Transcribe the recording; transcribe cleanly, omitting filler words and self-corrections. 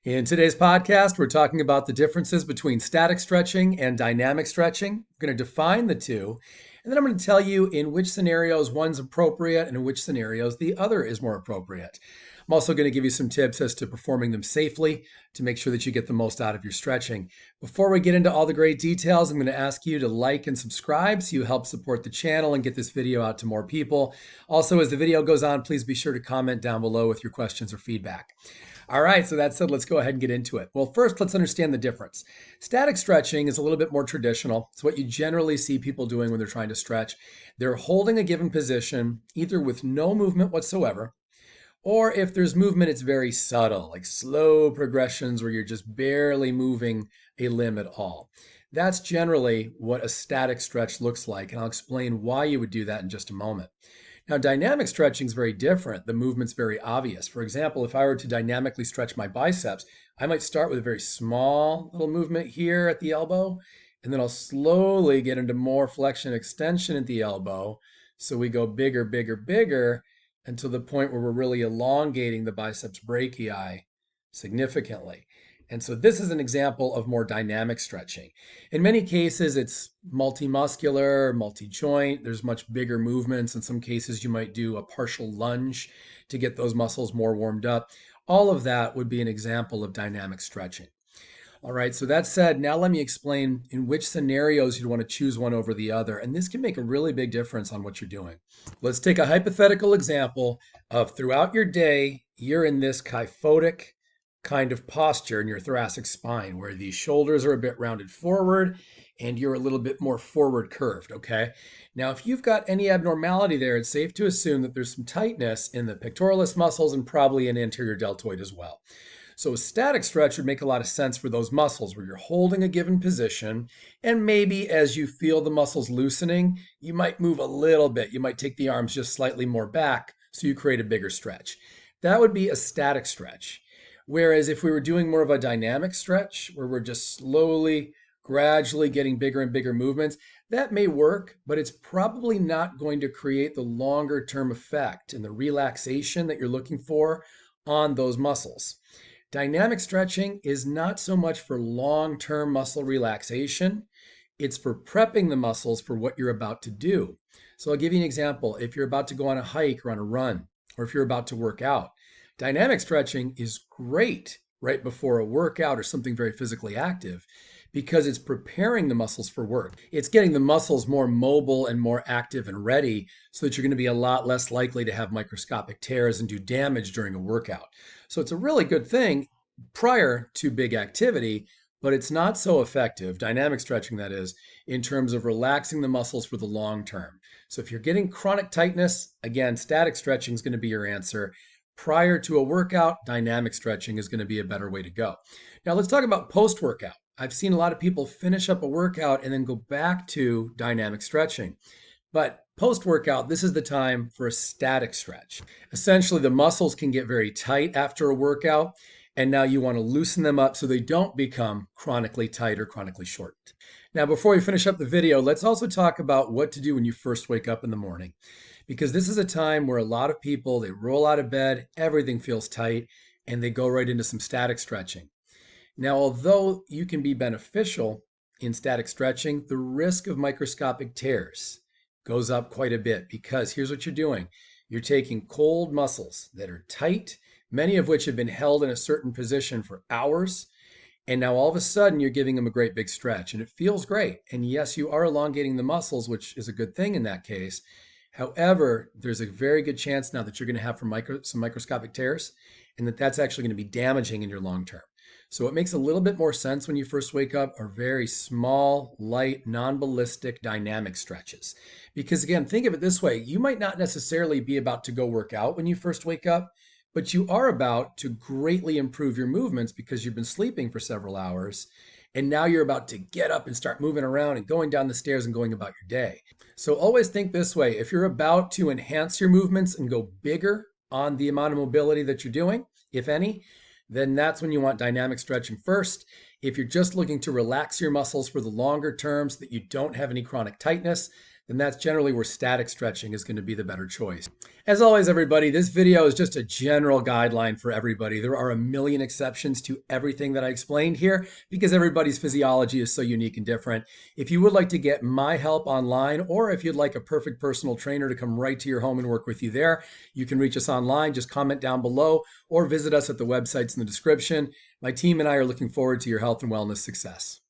In today's podcast, we're talking about the differences between static stretching and dynamic stretching. We're going to define the two, and then I'm going to tell you in which scenarios one's appropriate and in which scenarios the other is more appropriate. I'm also going to give you some tips as to performing them safely to make sure that you get the most out of your stretching. Before we get into all the great details, I'm going to ask you to like and subscribe so you help support the channel and get this video out to more people. Also, as the video goes on, please be sure to comment down below with your questions or feedback. All right, so that said, let's go ahead and get into it. Well, first, let's understand the difference. Static stretching is a little bit more traditional. It's what you generally see people doing when they're trying to stretch. They're holding a given position, either with no movement whatsoever, or if there's movement, it's very subtle, like slow progressions where you're just barely moving a limb at all. That's generally what a static stretch looks like, and I'll explain why you would do that in just a moment. Now, dynamic stretching is very different. The movement's very obvious. For example, if I were to dynamically stretch my biceps, I might start with a very small little movement here at the elbow, and then I'll slowly get into more flexion extension at the elbow. So we go bigger, bigger, bigger until the point where we're really elongating the biceps brachii significantly. And so this is an example of more dynamic stretching. In many cases, it's multimuscular, multi-joint. There's much bigger movements. In some cases, you might do a partial lunge to get those muscles more warmed up. All of that would be an example of dynamic stretching. All right, so that said, now let me explain in which scenarios you'd want to choose one over the other. And this can make a really big difference on what you're doing. Let's take a hypothetical example of throughout your day, you're in this kyphotic kind of posture in your thoracic spine where the shoulders are a bit rounded forward and you're a little bit more forward curved, okay? Now, if you've got any abnormality there, it's safe to assume that there's some tightness in the pectoralis muscles and probably an anterior deltoid as well. So a static stretch would make a lot of sense for those muscles where you're holding a given position, and maybe as you feel the muscles loosening, you might move a little bit. You might take the arms just slightly more back so you create a bigger stretch. That would be a static stretch. Whereas if we were doing more of a dynamic stretch, where we're just slowly, gradually getting bigger and bigger movements, that may work, but it's probably not going to create the longer term effect and the relaxation that you're looking for on those muscles. Dynamic stretching is not so much for long-term muscle relaxation. It's for prepping the muscles for what you're about to do. So I'll give you an example. If you're about to go on a hike or on a run, or if you're about to work out, dynamic stretching is great right before a workout or something very physically active because it's preparing the muscles for work. It's getting the muscles more mobile and more active and ready so that you're going to be a lot less likely to have microscopic tears and do damage during a workout. So it's a really good thing prior to big activity, but it's not so effective, dynamic stretching that is, in terms of relaxing the muscles for the long term. So if you're getting chronic tightness, again, static stretching is going to be your answer. Prior to a workout, dynamic stretching is going to be a better way to go. Now let's talk about post-workout. I've seen a lot of people finish up a workout and then go back to dynamic stretching. But post-workout, this is the time for a static stretch. Essentially, the muscles can get very tight after a workout, and now you want to loosen them up so they don't become chronically tight or chronically shortened. Now, before we finish up the video, let's also talk about what to do when you first wake up in the morning, because this is a time where a lot of people, they roll out of bed, everything feels tight, and they go right into some static stretching. Now, although you can be beneficial in static stretching, the risk of microscopic tears goes up quite a bit because here's what you're doing. You're taking cold muscles that are tight, many of which have been held in a certain position for hours, and now all of a sudden you're giving them a great big stretch and it feels great. And yes, you are elongating the muscles, which is a good thing in that case. However, there's a very good chance now that you're going to have some microscopic tears and that's actually going to be damaging in your long term. So what makes a little bit more sense when you first wake up are very small, light, non-ballistic dynamic stretches. Because again, think of it this way. You might not necessarily be about to go work out when you first wake up, but you are about to greatly improve your movements because you've been sleeping for several hours. And now you're about to get up and start moving around and going down the stairs and going about your day. So always think this way. If you're about to enhance your movements and go bigger on the amount of mobility that you're doing, if any, then that's when you want dynamic stretching first. If you're just looking to relax your muscles for the longer term so that you don't have any chronic tightness, then that's generally where static stretching is going to be the better choice. As always, everybody, this video is just a general guideline for everybody. There are a million exceptions to everything that I explained here because everybody's physiology is so unique and different. If you would like to get my help online, or if you'd like a perfect personal trainer to come right to your home and work with you there, you can reach us online. Just comment down below or visit us at the websites in the description. My team and I are looking forward to your health and wellness success.